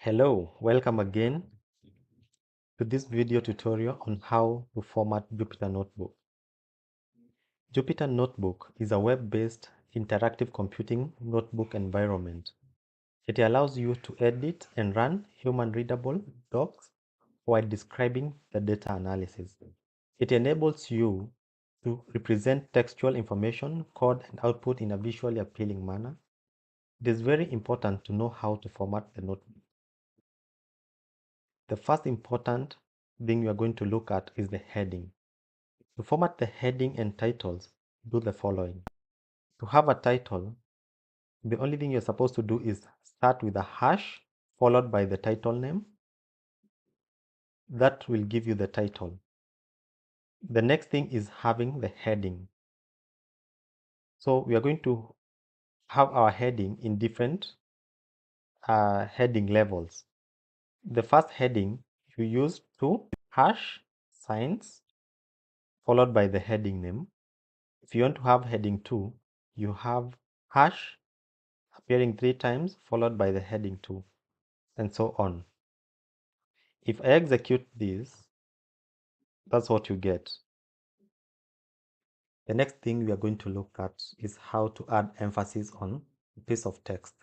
Hello, welcome again to this video tutorial on how to format Jupyter Notebook. Jupyter Notebook is a web-based interactive computing notebook environment. It allows you to edit and run human-readable docs while describing the data analysis. It enables you to represent textual information, code, and output in a visually appealing manner. It is very important to know how to format the notebook. The first important thing we are going to look at is the heading. To format the heading and titles, do the following. To have a title, the only thing you're supposed to do is start with a hash followed by the title name. That will give you the title. The next thing is having the heading. So we are going to have our heading in different heading levels. The first heading you use to hash science followed by the heading name. If you want to have heading 2, you have hash appearing 3 times followed by the heading 2, and so on. If I execute this, that's what you get. The next thing we are going to look at is how to add emphasis on a piece of text.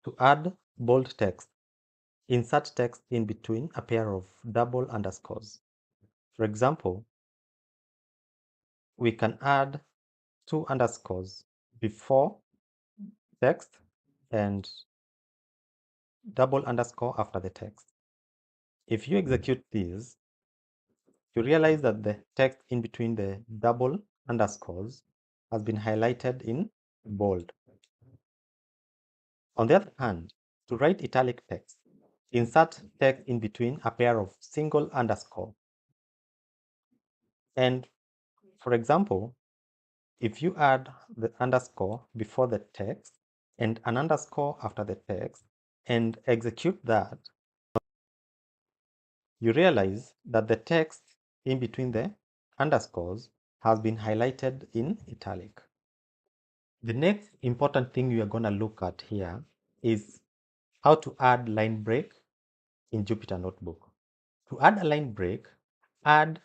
To add bold text, insert text in between a pair of double underscores. For example, we can add 2 underscores before text and double underscore after the text. If you execute this, you realize that the text in between the double underscores has been highlighted in bold. On the other hand, to write italic text, insert text in between a pair of single underscore. And for example, if you add the underscore before the text and an underscore after the text and execute that, you realize that the text in between the underscores has been highlighted in italic. The next important thing we are going to look at here is how to add line break in Jupyter Notebook. To add a line break, add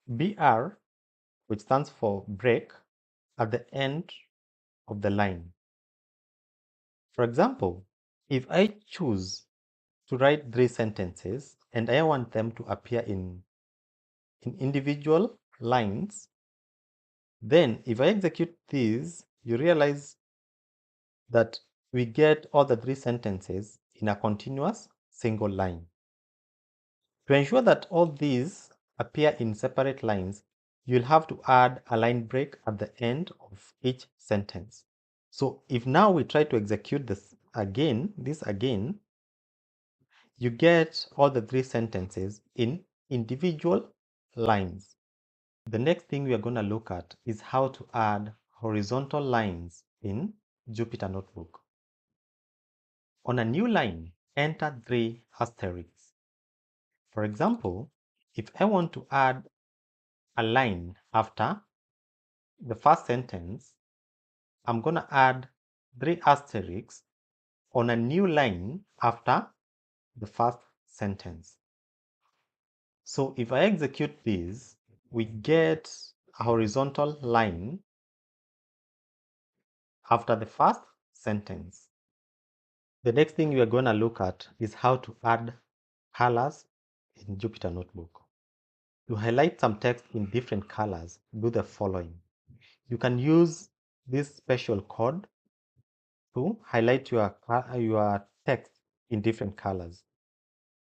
BR, which stands for break, at the end of the line. For example, if I choose to write 3 sentences and I want them to appear in individual lines, then if I execute these, you realize that we get all the 3 sentences in a continuous single line. To ensure that all these appear in separate lines, you'll have to add a line break at the end of each sentence. So if now we try to execute this again, you get all the 3 sentences in individual lines. The next thing we are going to look at is how to add horizontal lines in Jupyter Notebook. On a new line, enter 3 asterisks. For example, if I want to add a line after the first sentence, I'm going to add 3 asterisks on a new line after the first sentence. So if I execute this, we get a horizontal line after the first sentence. The next thing we are going to look at is how to add colors in Jupyter Notebook. To highlight some text in different colors, do the following. You can use this special code to highlight your text in different colors.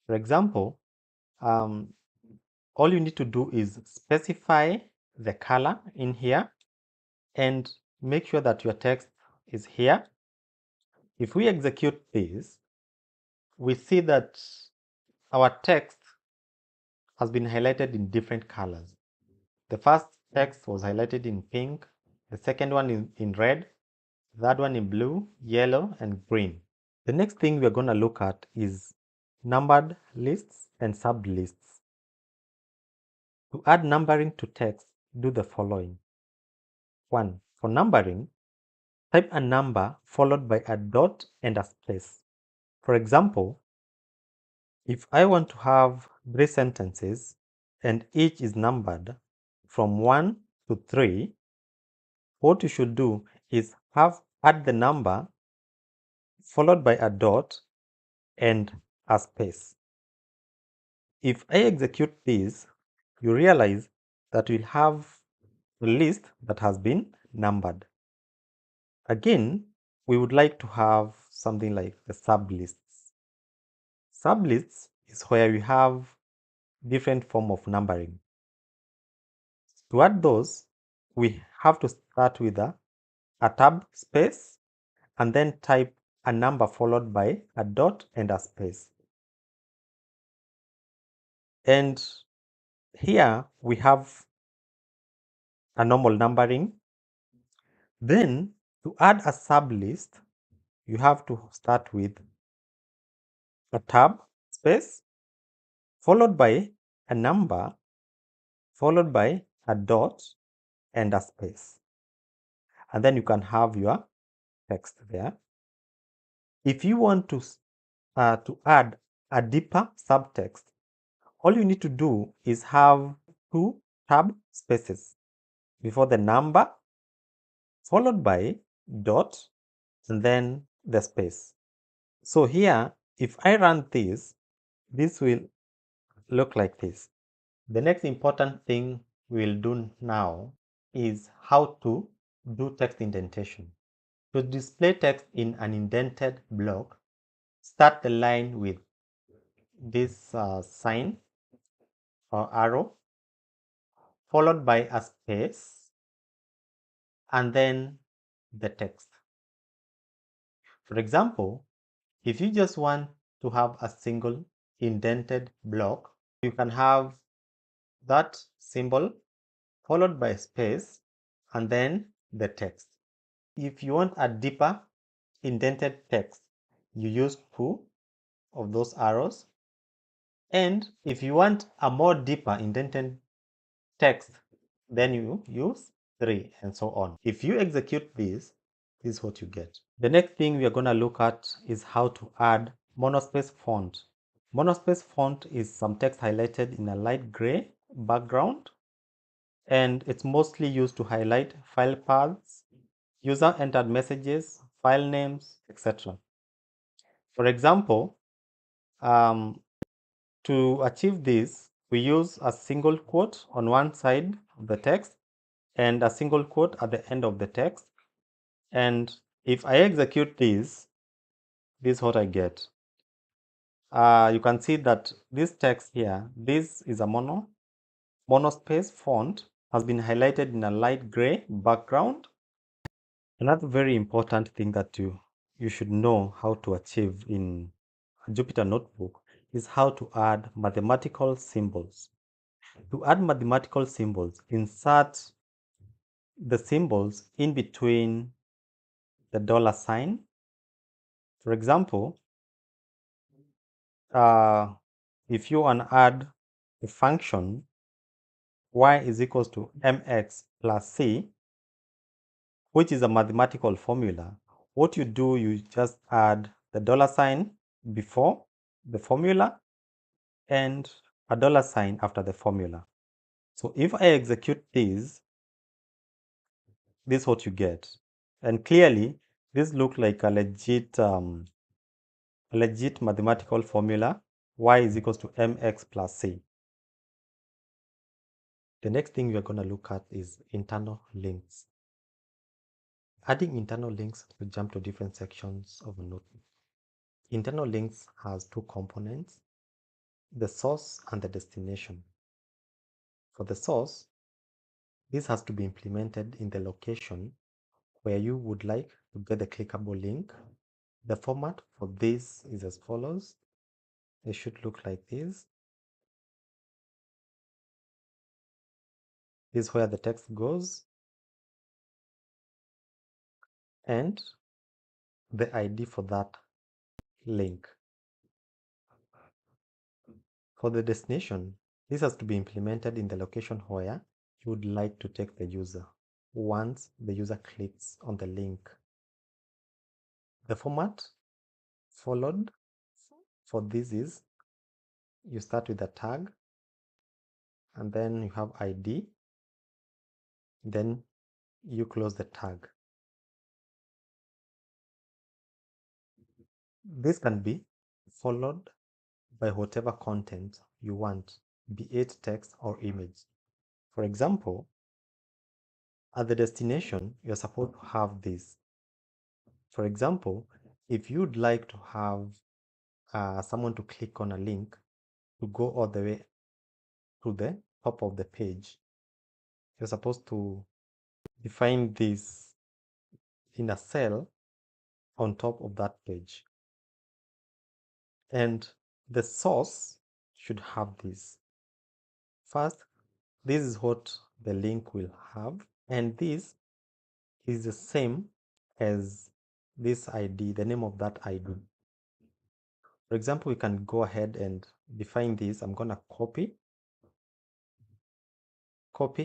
For example, all you need to do is specify the color in here and make sure that your text is here. If we execute this, we see that our text has been highlighted in different colors. The first text was highlighted in pink, the second one in red, the third one in blue, yellow, and green. The next thing we're going to look at is numbered lists and sublists. To add numbering to text, do the following. 1. For numbering, type a number followed by a dot and a space. For example, If I want to have 3 sentences and each is numbered from 1 to 3, what you should do is add the number followed by a dot and a space. If I execute this, you realize that we'll have a list that has been numbered. Again, we would like to have something like the sublists. Sublists is where we have different form of numbering. To add those, we have to start with a tab space and then type a number followed by a dot and a space. And here we have a normal numbering. Then to add a sublist, you have to start with a tab space followed by a number followed by a dot and a space. And then you can have your text there. If you want to add a deeper subtext, all you need to do is have 2 tab spaces before the number followed by dot and then the space. So here, if I run this will look like this. The next important thing we'll do now is how to do text indentation. To display text in an indented block, start the line with this sign or arrow, followed by a space, and then the text. For example, if you just want to have a single indented block, you can have that symbol followed by a space and then the text. If you want a deeper indented text, you use 2 of those arrows. And if you want a more deeper indented text, then you use 3 and so on. If you execute this is what you get. The next thing we are going to look at is how to add monospace font. Monospace font is some text highlighted in a light gray background, and it's mostly used to highlight file paths, user entered messages, file names, etc. For example, to achieve this, we use a single quote on one side of the text and a single quote at the end of the text. And if I execute this is what I get. You can see that this text here, this is a monospace font, has been highlighted in a light gray background. Another very important thing that you should know how to achieve in a Jupyter Notebook is how to add mathematical symbols. To add mathematical symbols, insert the symbols in between the dollar sign. For example, if you want to add a function y is equals to mx plus c, which is a mathematical formula, what you do, you just add the dollar sign before the formula and a dollar sign after the formula. So if I execute this is what you get. And clearly, this looks like a legit mathematical formula, y is equals to mx plus c. The next thing we are going to look at is internal links. Adding internal links will jump to different sections of a notebook. Internal links has 2 components, the source and the destination. For the source, this has to be implemented in the location where you would like to get the clickable link. The format for this is as follows. It should look like this. This is where the text goes and the ID for that link. For the destination, this has to be implemented in the location where you would like to take the user once the user clicks on the link. The format followed for this is you start with the tag, and then you have ID, then you close the tag. This can be followed by whatever content you want, be it text or image. For example, at the destination, you're supposed to have this. For example, if you'd like to have someone to click on a link to go all the way to the top of the page, you're supposed to define this in a cell on top of that page. And the source should have this. First, this is what the link will have, and this is the same as this ID, the name of that ID. For example, we can go ahead and define this. I'm gonna copy,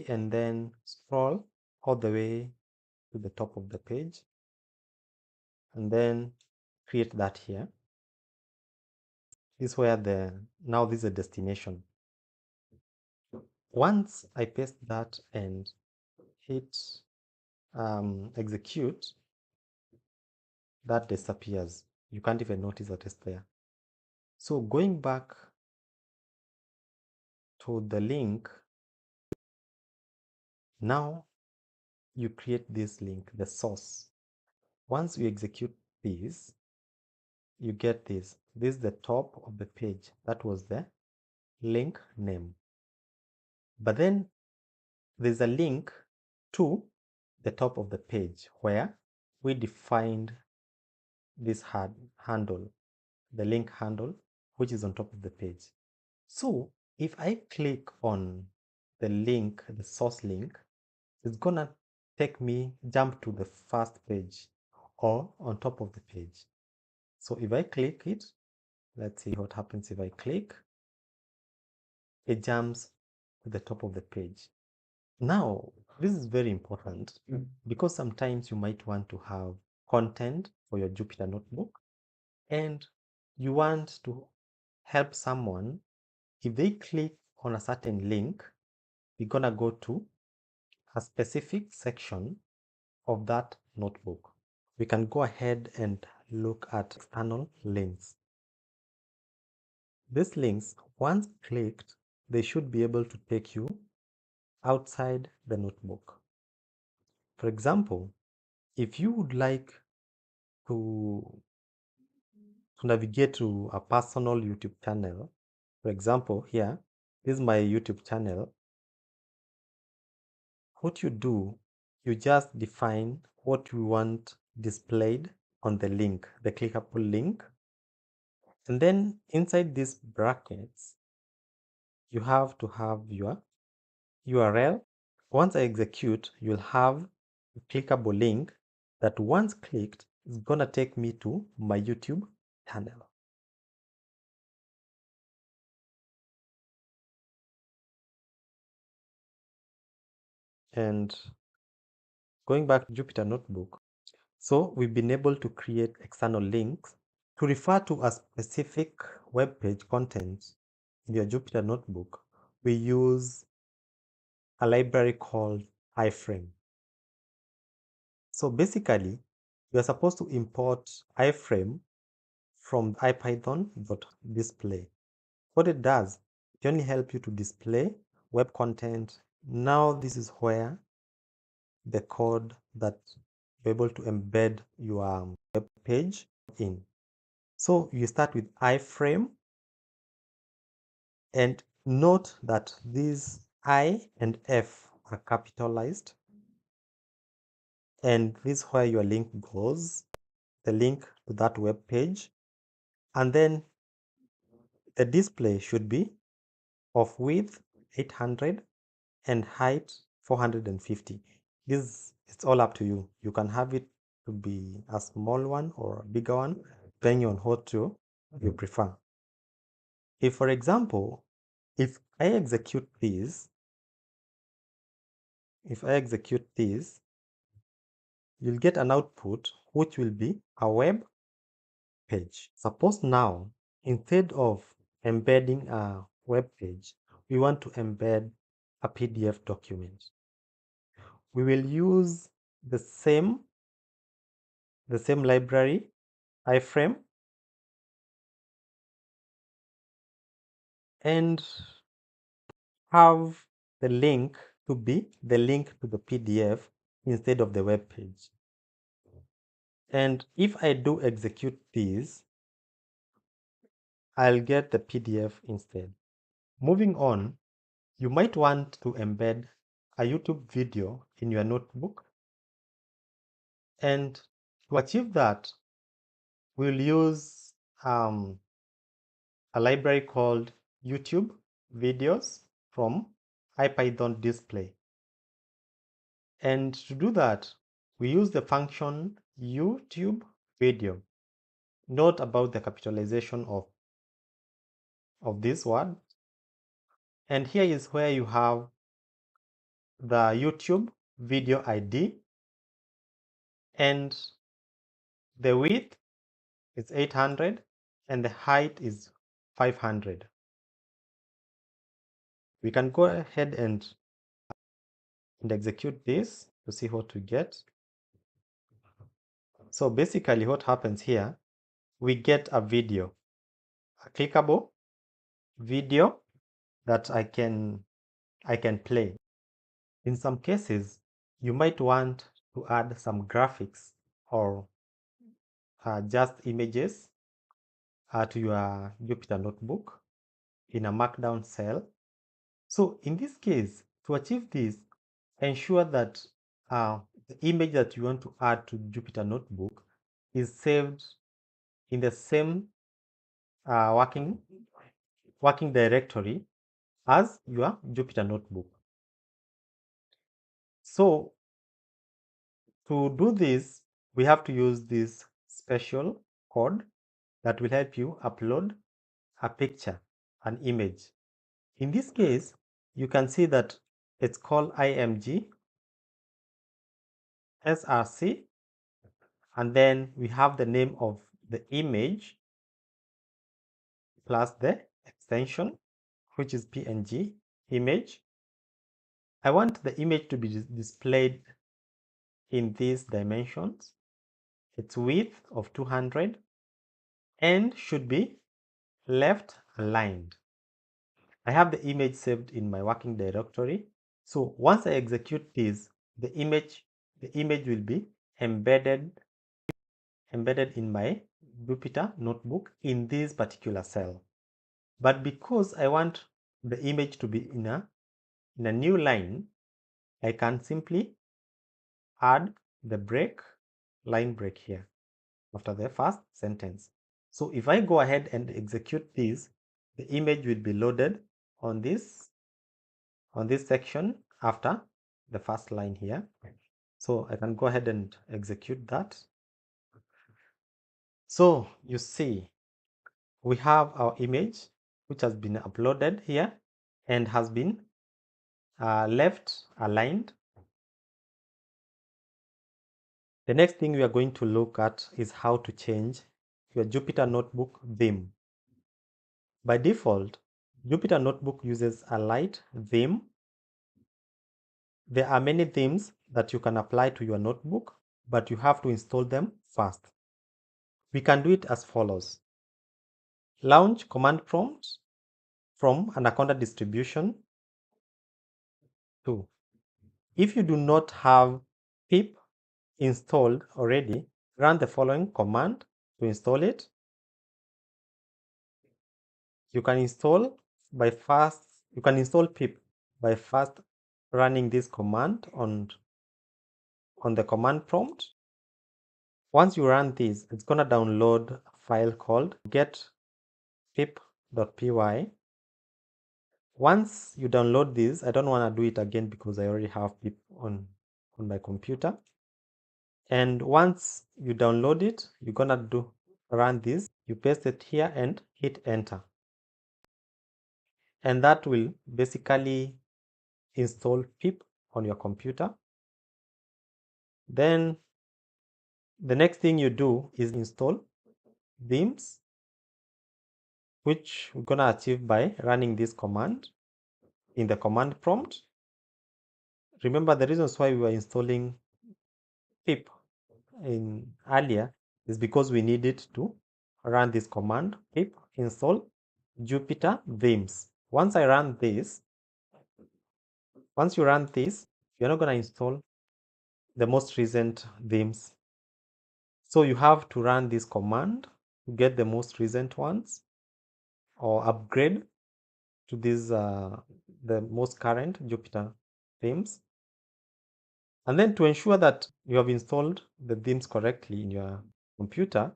and then scroll all the way to the top of the page, and then create that here. This is where now this is a destination. Once I paste that and hit execute, that disappears. You can't even notice that it's there. So going back to the link, now you create this link, the source. Once you execute this, you get this. This is the top of the page. That was the link name. But then there's a link to the top of the page where we defined this handle, the link handle, which is on top of the page. So if I click on the link, the source link, it's gonna take me, jump to the first page or on top of the page. So if I click it, let's see what happens if I click. It jumps to the top of the page. Now, this is very important because sometimes you might want to have content for your Jupyter notebook and you want to help someone. If they click on a certain link, we're gonna go to a specific section of that notebook. We can go ahead and look at external links. These links, once clicked, they should be able to take you outside the notebook. For example, if you would like to navigate to a personal YouTube channel, for example, here, this is my YouTube channel. What you do, you just define what you want displayed on the link, the clickable link. And then inside these brackets, you have to have your URL. Once I execute, you'll have a clickable link that once clicked is gonna take me to my YouTube channel. And going back to Jupyter Notebook, so we've been able to create external links to refer to a specific web page content in your Jupyter Notebook. We use a library called iframe. So basically, we are supposed to import iframe from ipython.display. What it does, it only helps you to display web content. Now this is where the code that you're able to embed your web page in. So you start with iframe, and note that these I and F are capitalized, and this is where your link goes, the link to that web page. And then the display should be of width 800 and height 450. This it's all up to you. You can have it to be a small one or a bigger one, depending on what you prefer. If, for example, if I execute this, you'll get an output which will be a web page. Suppose now, instead of embedding a web page, we want to embed a PDF document. We will use the same library, iframe, and have the link to be the link to the PDF instead of the web page. And if I do execute this, I'll get the PDF instead. Moving on, you might want to embed a YouTube video in your notebook. And to achieve that, we'll use a library called YouTube Videos from IPython Display. And to do that, we use the function YouTube Video. Note about the capitalization of this word. And here is where you have the YouTube video ID, and the width is 800 and the height is 500. We can go ahead and execute this to see what we get. So basically what happens here, we get a video, a clickable video that I can play. In some cases, you might want to add some graphics or just images to your Jupyter Notebook in a markdown cell. So in this case, to achieve this, ensure that the image that you want to add to Jupyter Notebook is saved in the same working directory as your Jupyter Notebook. So to do this, we have to use this special code that will help you upload a picture, an image. In this case, you can see that it's called IMG SRC, and then we have the name of the image plus the extension, which is PNG image. I want the image to be displayed in these dimensions. Its width of 200 and should be left aligned. I have the image saved in my working directory. So once I execute this, the image will be embedded in my Jupyter Notebook in this particular cell. But because I want the image to be in a new line, I can simply add the line break here after the first sentence. So if I go ahead and execute this, the image will be loaded on this section after the first line here. So I can go ahead and execute that. So you see, we have our image which has been uploaded here and has been left aligned. The next thing we are going to look at is how to change your Jupyter Notebook theme. By default, Jupyter Notebook uses a light theme. There are many themes that you can apply to your notebook, but you have to install them first. We can do it as follows. Launch command prompt from Anaconda distribution. 2. If you do not have pip installed already, run the following command to install it. You can install pip by first running this command on the command prompt. Once you run this, it's going to download a file called getpip.py. Once you download this, I don't want to do it again because I already have pip on my computer. And once you download it, you're going to run this. You paste it here and hit enter. And that will basically install pip on your computer. Then the next thing you do is install themes, which we're gonna achieve by running this command in the command prompt. Remember, the reasons why we were installing pip in earlier is because we needed to run this command, pip install Jupyter themes. Once you run this, you're not going to install the most recent themes. So you have to run this command to get the most recent ones or upgrade to these the most current Jupyter themes. And then to ensure that you have installed the themes correctly in your computer,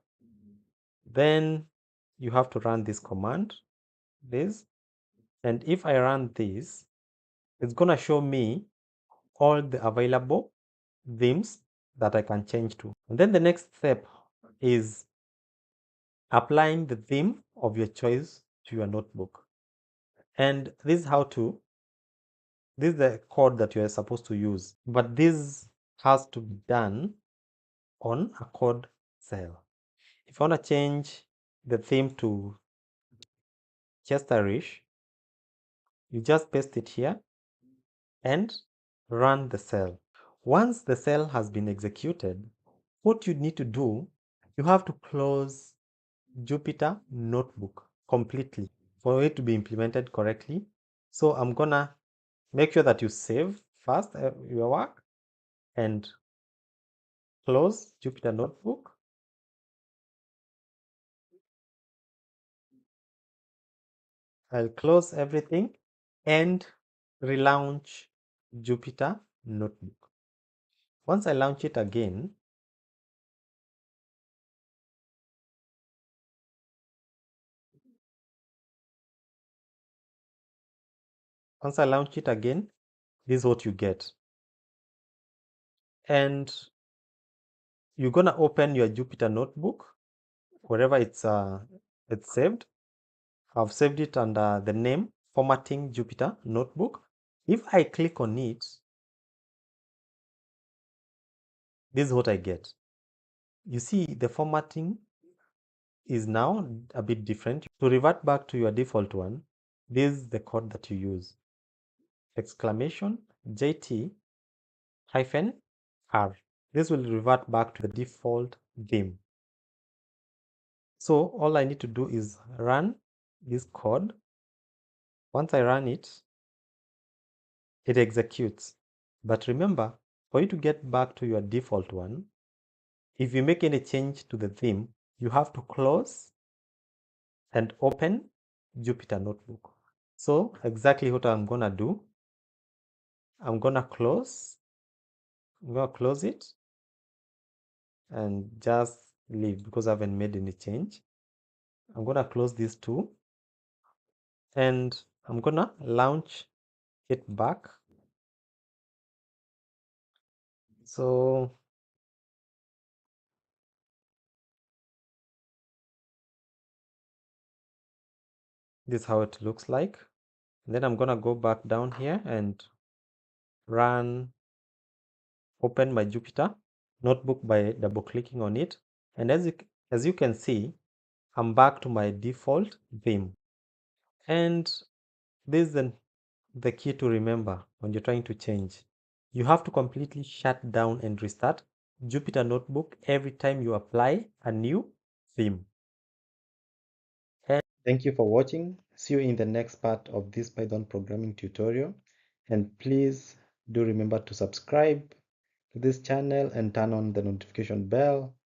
then you have to run this command, this. And if I run this, it's going to show me all the available themes that I can change to. And then the next step is applying the theme of your choice to your notebook. And this is this is the code that you are supposed to use. But this has to be done on a code cell. If I want to change the theme to Chesterish, you just paste it here and run the cell. Once the cell has been executed, what you need to do, you have to close Jupyter Notebook completely for it to be implemented correctly. So I'm gonna make sure that you save first your work and close Jupyter Notebook. I'll close everything and relaunch Jupyter Notebook. Once I launch it again, this is what you get. And you're gonna open your Jupyter Notebook wherever it's saved. I've saved it under the name Formatting Jupyter Notebook. If I click on it, this is what I get. You see, the formatting is now a bit different. To revert back to your default one, this is the code that you use. Exclamation JT hyphen R. This will revert back to the default theme. So all I need to do is run this code. Once I run it, it executes. But remember, for you to get back to your default one, if you make any change to the theme, you have to close and open Jupyter Notebook. So exactly what I'm gonna do, I'm gonna close it and just leave because I haven't made any change. I'm gonna close these two and I'm gonna launch it back. So this is how it looks like. And then I'm gonna go back down here and open my Jupyter Notebook by double clicking on it. And as you can see, I'm back to my default theme. And this is the key to remember when you're trying to change. You have to completely shut down and restart Jupyter Notebook every time you apply a new theme. And thank you for watching. See you in the next part of this Python programming tutorial. And please do remember to subscribe to this channel and turn on the notification bell